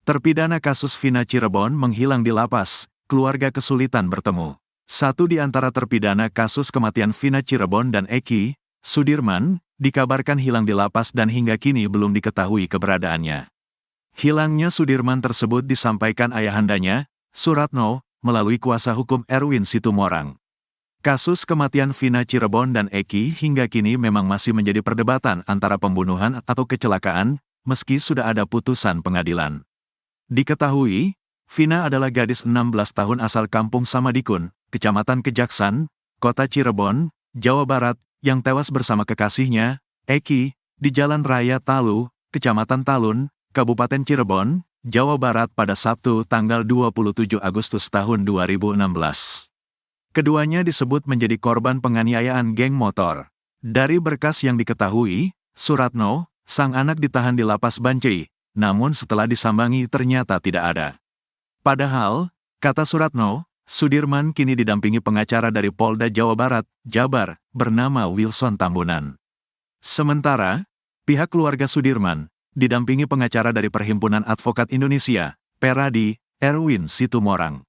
Terpidana kasus Vina Cirebon menghilang di lapas, keluarga kesulitan bertemu. Satu di antara terpidana kasus kematian Vina Cirebon dan Eki, Sudirman, dikabarkan hilang di lapas dan hingga kini belum diketahui keberadaannya. Hilangnya Sudirman tersebut disampaikan ayahandanya, Suratno, melalui kuasa hukum Erwin Situmorang. Kasus kematian Vina Cirebon dan Eki hingga kini memang masih menjadi perdebatan antara pembunuhan atau kecelakaan, meski sudah ada putusan pengadilan. Diketahui, Vina adalah gadis 16 tahun asal Kampung Samadikun, Kecamatan Kejaksan, Kota Cirebon, Jawa Barat, yang tewas bersama kekasihnya, Eki, di Jalan Raya Talu, Kecamatan Talun, Kabupaten Cirebon, Jawa Barat pada Sabtu tanggal 27 Agustus tahun 2016. Keduanya disebut menjadi korban penganiayaan geng motor. Dari berkas yang diketahui, Suratno, sang anak ditahan di lapas Bancai, namun setelah disambangi ternyata tidak ada. Padahal, kata Suratno, Sudirman kini didampingi pengacara dari Polda Jawa Barat, Jabar, bernama Wilson Tambunan. Sementara, pihak keluarga Sudirman, didampingi pengacara dari Perhimpunan Advokat Indonesia, Peradi, Erwin Situmorang.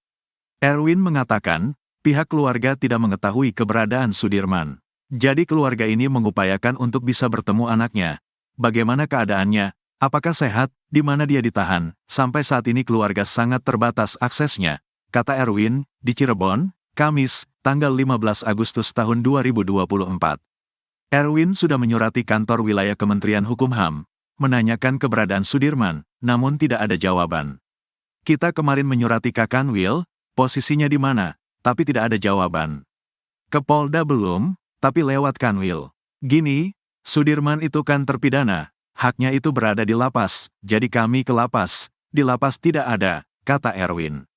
Erwin mengatakan, pihak keluarga tidak mengetahui keberadaan Sudirman. Jadi keluarga ini mengupayakan untuk bisa bertemu anaknya. Bagaimana keadaannya? Apakah sehat, di mana dia ditahan? Sampai saat ini keluarga sangat terbatas aksesnya, kata Erwin, di Cirebon, Kamis, tanggal 15 Agustus tahun 2024. Erwin sudah menyurati kantor wilayah Kementerian Hukum HAM, menanyakan keberadaan Sudirman, namun tidak ada jawaban. Kita kemarin menyurati Kak Kanwil, posisinya di mana, tapi tidak ada jawaban. Ke Polda belum, tapi lewat Kanwil. Gini, Sudirman itu kan terpidana. Haknya itu berada di lapas, jadi kami ke lapas, di lapas tidak ada, kata Erwin.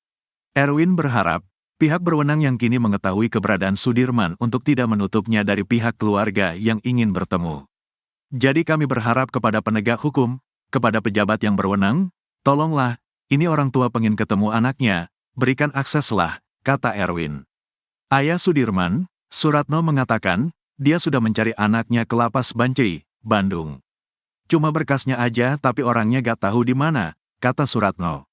Erwin berharap, pihak berwenang yang kini mengetahui keberadaan Sudirman untuk tidak menutupnya dari pihak keluarga yang ingin bertemu. Jadi kami berharap kepada penegak hukum, kepada pejabat yang berwenang, tolonglah, ini orang tua pengen ketemu anaknya, berikan akseslah, kata Erwin. Ayah Sudirman, Suratno mengatakan, dia sudah mencari anaknya ke lapas Bancai, Bandung. Cuma berkasnya aja tapi orangnya gak tahu di mana, kata Suratno.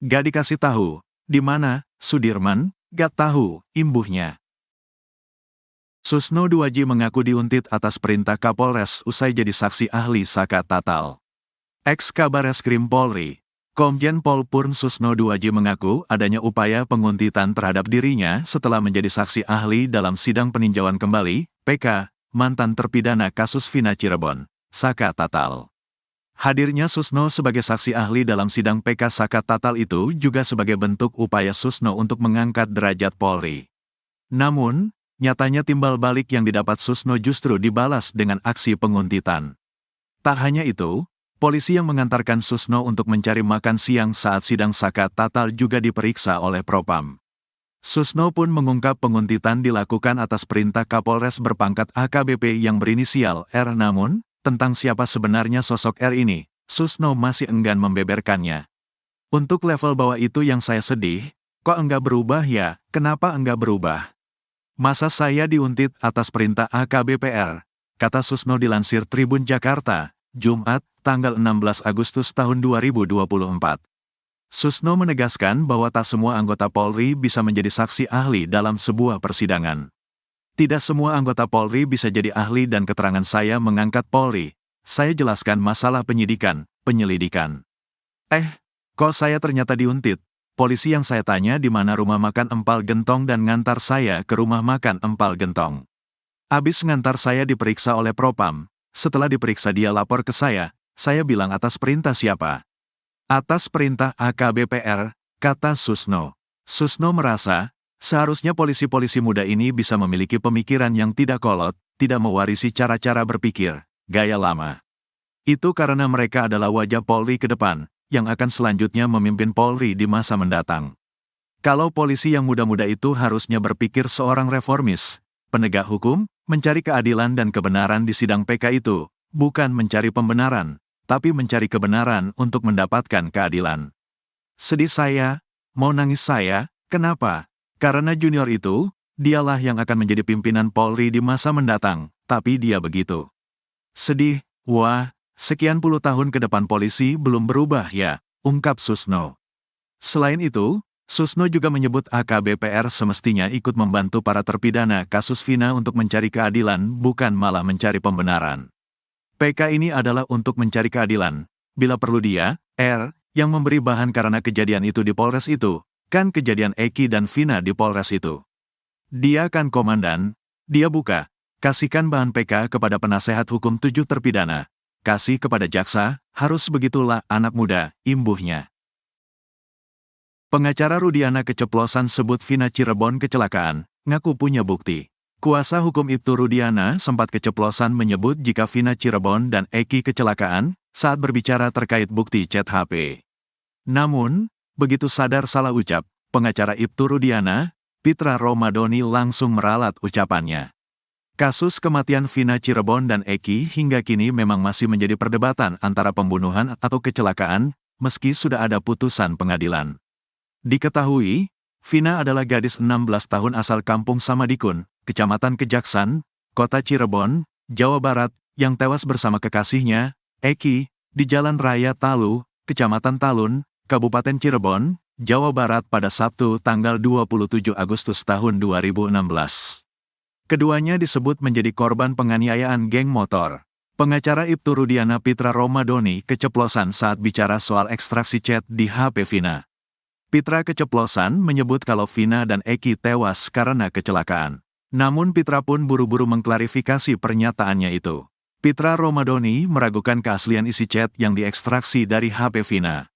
Gak dikasih tahu, di mana, Sudirman, gak tahu, imbuhnya. Susno Duaji mengaku diuntit atas perintah Kapolres usai jadi saksi ahli Saka Tatal. Ex-Kabareskrim Polri, Komjen Pol Purn Susno Duaji mengaku adanya upaya penguntitan terhadap dirinya setelah menjadi saksi ahli dalam sidang peninjauan kembali, PK, mantan terpidana kasus Vina Cirebon, Saka Tatal. Hadirnya Susno sebagai saksi ahli dalam sidang PK Saka Tatal itu juga sebagai bentuk upaya Susno untuk mengangkat derajat Polri. Namun, nyatanya timbal balik yang didapat Susno justru dibalas dengan aksi penguntitan. Tak hanya itu, polisi yang mengantarkan Susno untuk mencari makan siang saat sidang Saka Tatal juga diperiksa oleh Propam. Susno pun mengungkap penguntitan dilakukan atas perintah Kapolres berpangkat AKBP yang berinisial R. Namun, tentang siapa sebenarnya sosok R ini, Susno masih enggan membeberkannya. Untuk level bawah itu yang saya sedih, kok enggak berubah ya, kenapa enggak berubah? Masa saya diuntit atas perintah AKBPR, kata Susno dilansir Tribun Jakarta, Jumat, tanggal 16 Agustus tahun 2024. Susno menegaskan bahwa tak semua anggota Polri bisa menjadi saksi ahli dalam sebuah persidangan. Tidak semua anggota Polri bisa jadi ahli dan keterangan saya mengangkat Polri. Saya jelaskan masalah penyidikan, penyelidikan. Kok saya ternyata diuntit? Polisi yang saya tanya di mana rumah makan Empal Gentong dan ngantar saya ke rumah makan Empal Gentong. Abis ngantar saya diperiksa oleh Propam. Setelah diperiksa dia lapor ke saya bilang atas perintah siapa? Atas perintah AKBPR, kata Susno. Susno merasa, seharusnya polisi-polisi muda ini bisa memiliki pemikiran yang tidak kolot, tidak mewarisi cara-cara berpikir, gaya lama. Itu karena mereka adalah wajah Polri ke depan, yang akan selanjutnya memimpin Polri di masa mendatang. Kalau polisi yang muda-muda itu harusnya berpikir seorang reformis, penegak hukum, mencari keadilan dan kebenaran di sidang PK itu, bukan mencari pembenaran, tapi mencari kebenaran untuk mendapatkan keadilan. Sedih saya, mau nangis saya, kenapa? Karena junior itu, dialah yang akan menjadi pimpinan Polri di masa mendatang, tapi dia begitu. Sedih, wah, sekian puluh tahun ke depan polisi belum berubah ya, ungkap Susno. Selain itu, Susno juga menyebut AKBPR semestinya ikut membantu para terpidana kasus Vina untuk mencari keadilan, bukan malah mencari pembenaran. PK ini adalah untuk mencari keadilan. Bila perlu dia, R, yang memberi bahan karena kejadian itu di Polres itu, kan kejadian Eki dan Vina di Polres itu. Dia kan komandan, dia buka, kasihkan bahan PK kepada penasehat hukum 7 terpidana, kasih kepada jaksa, harus begitulah anak muda, imbuhnya. Pengacara Rudiana keceplosan sebut Vina Cirebon kecelakaan, ngaku punya bukti. Kuasa hukum Ibtu Rudiana sempat keceplosan menyebut jika Vina Cirebon dan Eki kecelakaan saat berbicara terkait bukti chat HP. Namun, begitu sadar salah ucap, pengacara Ibtu Rudiana, Pitra Romadoni langsung meralat ucapannya. Kasus kematian Vina Cirebon dan Eki hingga kini memang masih menjadi perdebatan antara pembunuhan atau kecelakaan, meski sudah ada putusan pengadilan. Diketahui, Vina adalah gadis 16 tahun asal Kampung Samadikun, Kecamatan Kejaksan, Kota Cirebon, Jawa Barat, yang tewas bersama kekasihnya, Eki, di Jalan Raya Talu, Kecamatan Talun, Kabupaten Cirebon, Jawa Barat pada Sabtu tanggal 27 Agustus tahun 2016. Keduanya disebut menjadi korban penganiayaan geng motor. Pengacara Ibtu Rudiana Pitra Romadoni keceplosan saat bicara soal ekstraksi chat di HP Vina. Pitra keceplosan menyebut kalau Vina dan Eki tewas karena kecelakaan. Namun Pitra pun buru-buru mengklarifikasi pernyataannya itu. Pitra Romadoni meragukan keaslian isi chat yang diekstraksi dari HP Vina.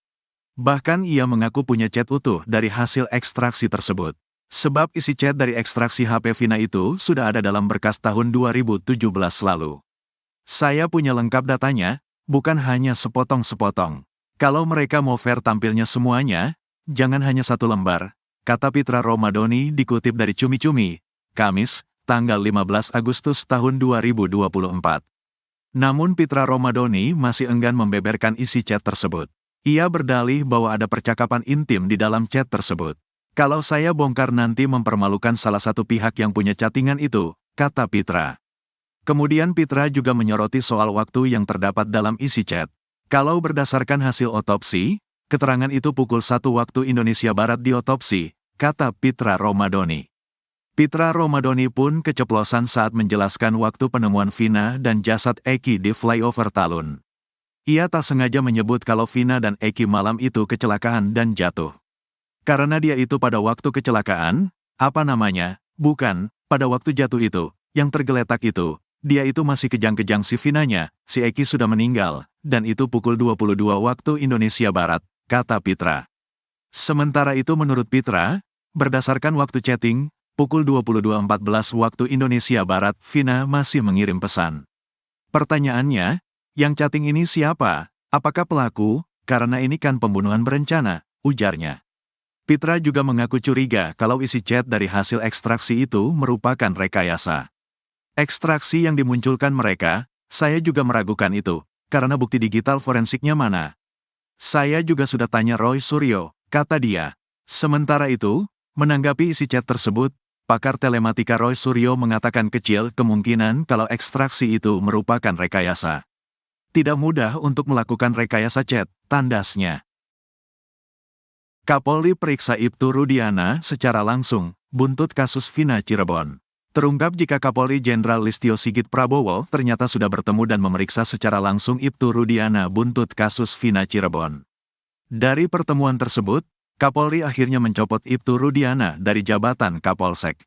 Bahkan ia mengaku punya chat utuh dari hasil ekstraksi tersebut. Sebab isi chat dari ekstraksi HP Vina itu sudah ada dalam berkas tahun 2017 lalu. Saya punya lengkap datanya, bukan hanya sepotong-sepotong. Kalau mereka mau fair tampilnya semuanya, jangan hanya satu lembar, kata Pitra Romadoni dikutip dari Cumi-Cumi, Kamis, tanggal 15 Agustus tahun 2024. Namun Pitra Romadoni masih enggan membeberkan isi chat tersebut. Ia berdalih bahwa ada percakapan intim di dalam chat tersebut. Kalau saya bongkar nanti mempermalukan salah satu pihak yang punya chattingan itu, kata Pitra. Kemudian Pitra juga menyoroti soal waktu yang terdapat dalam isi chat. Kalau berdasarkan hasil otopsi, keterangan itu pukul 1 waktu Indonesia Barat diotopsi, kata Pitra Romadoni. Pitra Romadoni pun keceplosan saat menjelaskan waktu penemuan Vina dan jasad Eki di flyover Talun. Ia tak sengaja menyebut kalau Vina dan Eki malam itu kecelakaan dan jatuh. Karena dia itu pada waktu kecelakaan, bukan, pada waktu jatuh itu, yang tergeletak itu, dia itu masih kejang-kejang si Vinanya, si Eki sudah meninggal, dan itu pukul 22 waktu Indonesia Barat, kata Pitra. Sementara itu menurut Pitra, berdasarkan waktu chatting, pukul 22.14 waktu Indonesia Barat, Vina masih mengirim pesan. Pertanyaannya, yang chatting ini siapa? Apakah pelaku? Karena ini kan pembunuhan berencana, ujarnya. Pitra juga mengaku curiga kalau isi chat dari hasil ekstraksi itu merupakan rekayasa. Ekstraksi yang dimunculkan mereka, saya juga meragukan itu, karena bukti digital forensiknya mana? Saya juga sudah tanya Roy Suryo, kata dia. Sementara itu, menanggapi isi chat tersebut, pakar telematika Roy Suryo mengatakan kecil kemungkinan kalau ekstraksi itu merupakan rekayasa. Tidak mudah untuk melakukan rekayasa chat, tandasnya. Kapolri periksa Ibtu Rudiana secara langsung, buntut kasus Vina Cirebon. Terungkap jika Kapolri Jenderal Listio Sigit Prabowo ternyata sudah bertemu dan memeriksa secara langsung Ibtu Rudiana buntut kasus Vina Cirebon. Dari pertemuan tersebut, Kapolri akhirnya mencopot Ibtu Rudiana dari jabatan Kapolsek.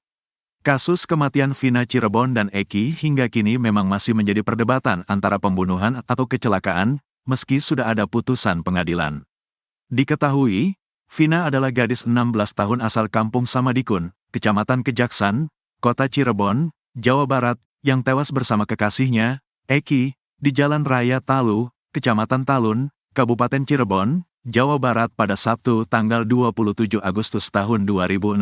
Kasus kematian Vina Cirebon dan Eki hingga kini memang masih menjadi perdebatan antara pembunuhan atau kecelakaan, meski sudah ada putusan pengadilan. Diketahui, Vina adalah gadis 16 tahun asal Kampung Samadikun, Kecamatan Kejaksan, Kota Cirebon, Jawa Barat, yang tewas bersama kekasihnya, Eki, di Jalan Raya Talu, Kecamatan Talun, Kabupaten Cirebon, Jawa Barat pada Sabtu tanggal 27 Agustus tahun 2016.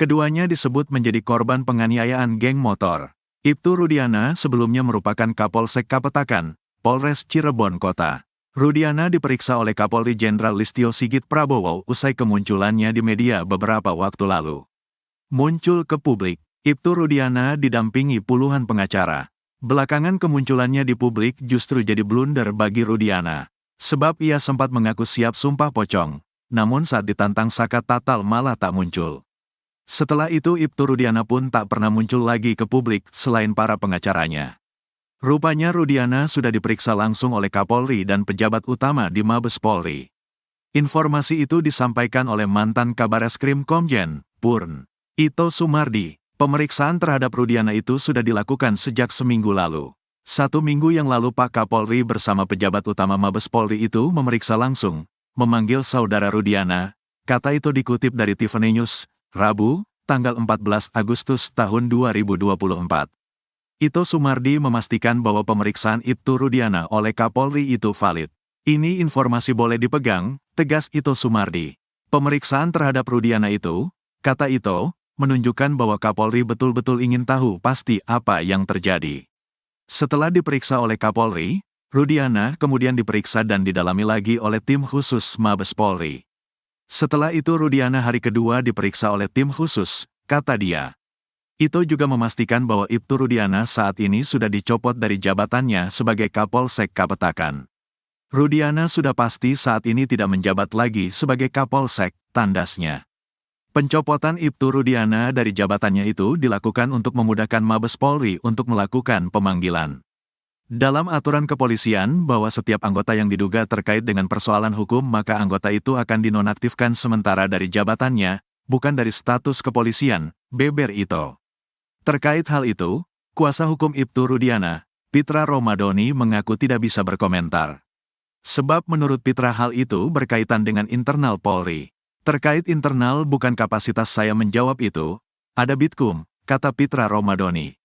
Keduanya disebut menjadi korban penganiayaan geng motor. Ibtu Rudiana sebelumnya merupakan Kapolsek Kapetakan, Polres Cirebon Kota. Rudiana diperiksa oleh Kapolri Jenderal Listio Sigit Prabowo usai kemunculannya di media beberapa waktu lalu. Muncul ke publik, Ibtu Rudiana didampingi puluhan pengacara. Belakangan kemunculannya di publik justru jadi blunder bagi Rudiana. Sebab ia sempat mengaku siap sumpah pocong, namun saat ditantang Saka Tatal malah tak muncul. Setelah itu Ibtu Rudiana pun tak pernah muncul lagi ke publik selain para pengacaranya. Rupanya Rudiana sudah diperiksa langsung oleh Kapolri dan pejabat utama di Mabes Polri. Informasi itu disampaikan oleh mantan Kabareskrim Komjen, Purn. Ito Sumardi. Pemeriksaan terhadap Rudiana itu sudah dilakukan sejak seminggu lalu. 1 minggu yang lalu Pak Kapolri bersama pejabat utama Mabes Polri itu memeriksa langsung, memanggil saudara Rudiana, kata itu dikutip dari Tiffany News, Rabu, tanggal 14 Agustus tahun 2024. Ito Sumardi memastikan bahwa pemeriksaan Ibtu Rudiana oleh Kapolri itu valid. Ini informasi boleh dipegang, tegas Ito Sumardi. Pemeriksaan terhadap Rudiana itu, kata Ito, menunjukkan bahwa Kapolri betul-betul ingin tahu pasti apa yang terjadi. Setelah diperiksa oleh Kapolri, Rudiana kemudian diperiksa dan didalami lagi oleh tim khusus Mabes Polri. Setelah itu Rudiana hari kedua diperiksa oleh tim khusus, kata dia. Ito juga memastikan bahwa Ibtu Rudiana saat ini sudah dicopot dari jabatannya sebagai Kapolsek Kapetakan. Rudiana sudah pasti saat ini tidak menjabat lagi sebagai Kapolsek, tandasnya. Pencopotan Ibtu Rudiana dari jabatannya itu dilakukan untuk memudahkan Mabes Polri untuk melakukan pemanggilan. Dalam aturan kepolisian bahwa setiap anggota yang diduga terkait dengan persoalan hukum maka anggota itu akan dinonaktifkan sementara dari jabatannya, bukan dari status kepolisian, beber Ito. Terkait hal itu, kuasa hukum Ibtu Rudiana, Pitra Romadoni mengaku tidak bisa berkomentar. Sebab menurut Pitra hal itu berkaitan dengan internal Polri. Terkait internal bukan kapasitas saya menjawab itu, ada Bitkum, kata Pitra Romadoni.